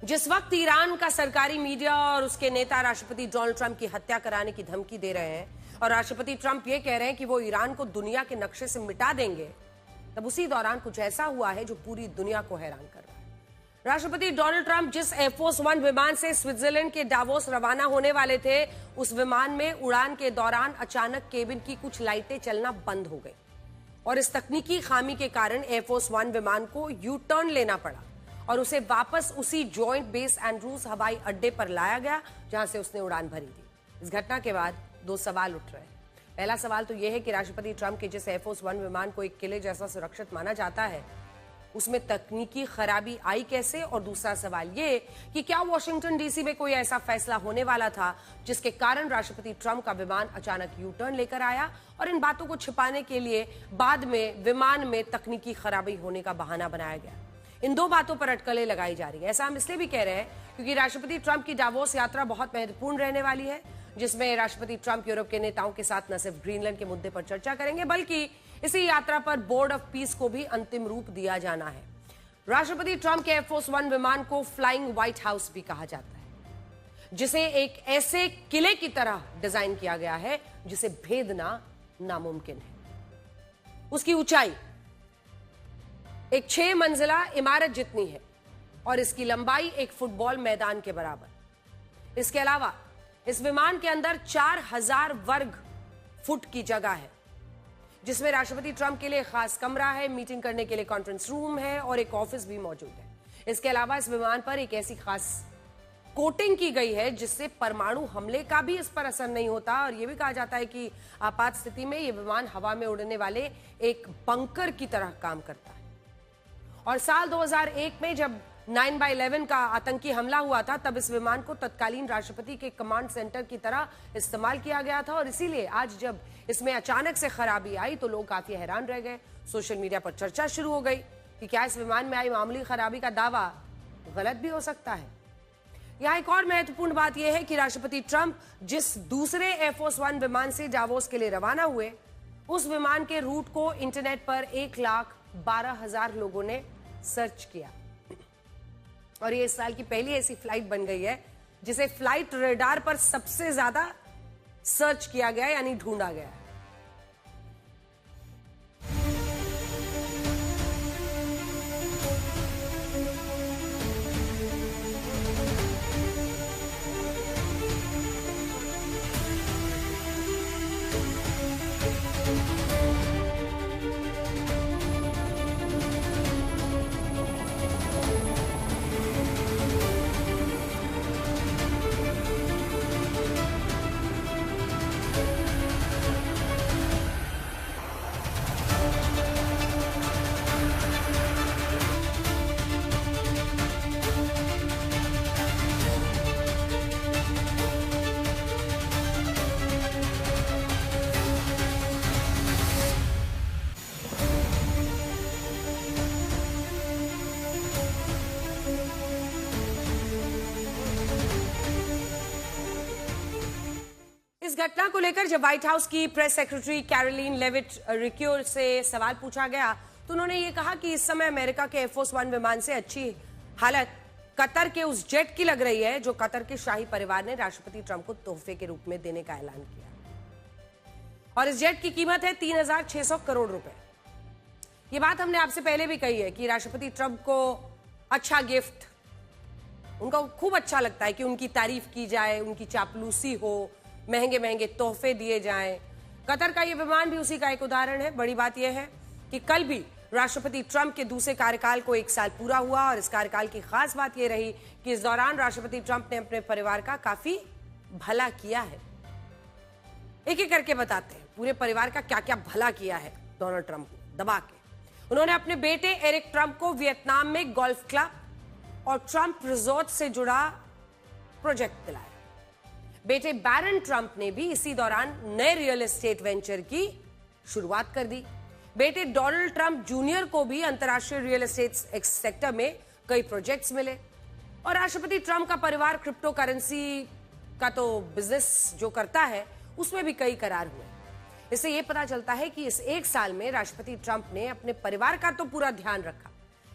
जिस वक्त ईरान का सरकारी मीडिया और उसके नेता राष्ट्रपति डोनाल्ड ट्रंप की हत्या कराने की धमकी दे रहे हैं और राष्ट्रपति ट्रंप ये कह रहे हैं कि वो ईरान को दुनिया के नक्शे से मिटा देंगे, तब उसी दौरान कुछ ऐसा हुआ है जो पूरी दुनिया को हैरान कर रहा है। राष्ट्रपति डोनाल्ड ट्रंप जिस एयरफोर्स वन विमान से स्विट्जरलैंड के डावोस रवाना होने वाले थे, उस विमान में उड़ान के दौरान अचानक केबिन की कुछ लाइटें चलना बंद हो गई और इस तकनीकी खामी के कारण एयरफोर्स वन विमान को यू टर्न लेना पड़ा और उसे वापस उसी जॉइंट बेस एंड्रूज हवाई अड्डे पर लाया गया जहां से उसने उड़ान भरी थी। इस घटना के बाद दो सवाल उठ रहे हैं। पहला सवाल तो यह है कि राष्ट्रपति ट्रंप के जिस एयरफोर्स वन विमान को एक किले जैसा सुरक्षित माना जाता है, उसमें तकनीकी खराबी आई कैसे? और दूसरा सवाल ये कि क्या वॉशिंगटन डीसी में कोई ऐसा फैसला होने वाला था जिसके कारण राष्ट्रपति ट्रंप का विमान अचानक यू टर्न लेकर आया और इन बातों को छिपाने के लिए बाद में विमान में तकनीकी खराबी होने का बहाना बनाया गया। इन दो बातों पर अटकलें लगाई जा रही है। ऐसा हम इसलिए भी कह रहे हैं क्योंकि राष्ट्रपति ट्रंप की डावोस यात्रा बहुत महत्वपूर्ण रहने वाली है, जिसमें राष्ट्रपति ट्रंप यूरोप के नेताओं के साथ न सिर्फ ग्रीनलैंड के मुद्दे पर चर्चा करेंगे, बल्कि इसी यात्रा पर बोर्ड ऑफ पीस को भी अंतिम रूप दिया जाना है। राष्ट्रपति ट्रंप के एयरफोर्स वन विमान को फ्लाइंग व्हाइट हाउस भी कहा जाता है, जिसे एक ऐसे किले की तरह डिजाइन किया गया है जिसे भेदना नामुमकिन है। उसकी ऊंचाई एक 6 मंजिला इमारत जितनी है और इसकी लंबाई एक फुटबॉल मैदान के बराबर। इसके अलावा इस विमान के अंदर 4000 वर्ग फुट की जगह है, जिसमें राष्ट्रपति ट्रंप के लिए खास कमरा है, मीटिंग करने के लिए कॉन्फ्रेंस रूम है और एक ऑफिस भी मौजूद है। इसके अलावा इस विमान पर एक ऐसी खास कोटिंग की गई है जिससे परमाणु हमले का भी इस पर असर नहीं होता और यह भी कहा जाता है कि आपात स्थिति में यह विमान हवा में उड़ने वाले एक बंकर की तरह काम करता है। और साल 2001 में जब 9/11 का आतंकी हमला हुआ था, तब इस विमान को तत्कालीन राष्ट्रपति के कमांड सेंटर की तरह इस्तेमाल किया गया था और इसीलिए आज जब इसमें अचानक से खराबी आई तो लोग काफी हैरान रह गए। सोशल मीडिया पर चर्चा शुरू हो गई कि क्या इस विमान में आई मामूली खराबी का दावा गलत भी हो सकता है। यहाँ एक और महत्वपूर्ण बात यह है कि राष्ट्रपति ट्रंप जिस दूसरे एयरफोर्स वन विमान से डावोस के लिए रवाना हुए, उस विमान के रूट को इंटरनेट पर 1,12,000 लोगों ने सर्च किया और ये इस साल की पहली ऐसी फ्लाइट बन गई है जिसे फ्लाइट रडार पर सबसे ज्यादा सर्च किया गया, यानी ढूंढा गया है। इस घटना को लेकर जब व्हाइट हाउस की प्रेस सेक्रेटरी कैरोलिन लेविट रिक्योर से सवाल पूछा गया तो उन्होंने ये कहा कि इस समय अमेरिका के एयरफोर्स वन विमान से अच्छी हालत कतर के उस जेट की लग रही है जो कतर के शाही परिवार ने राष्ट्रपति ट्रंप को तोहफे के रूप में देने का ऐलान किया और इस जेट की कीमत है 3,600 करोड़ रुपए। ये बात हमने आपसे पहले भी कही है कि राष्ट्रपति ट्रंप को अच्छा गिफ्ट, उनको खूब अच्छा लगता है कि उनकी तारीफ की जाए, उनकी चापलूसी हो, महंगे महंगे तोहफे दिए जाएं। कतर का ये विमान भी उसी का एक उदाहरण है। बड़ी बात यह है कि कल भी राष्ट्रपति ट्रंप के दूसरे कार्यकाल को 1 साल पूरा हुआ और इस कार्यकाल की खास बात यह रही कि इस दौरान राष्ट्रपति ट्रंप ने अपने परिवार का काफी भला किया है। एक एक करके बताते हैं पूरे परिवार का क्या क्या भला किया है डोनाल्ड ट्रंप को दबा के। उन्होंने अपने बेटे एरिक ट्रंप को वियतनाम में गोल्फ क्लब और ट्रंप रिजॉर्ट से जुड़ा प्रोजेक्ट दिलाया। बेटे बैरन ट्रंप ने भी इसी दौरान नए रियल एस्टेट वेंचर की शुरुआत कर दी। बेटे डोनाल्ड ट्रंप जूनियर को भी अंतर्राष्ट्रीय रियल एस्टेट सेक्टर में कई प्रोजेक्ट्स मिले और राष्ट्रपति ट्रंप का परिवार क्रिप्टो करेंसी का तो बिजनेस जो करता है उसमें भी कई करार हुए। इससे यह पता चलता है कि इस 1 साल में राष्ट्रपति ट्रंप ने अपने परिवार का तो पूरा ध्यान रखा,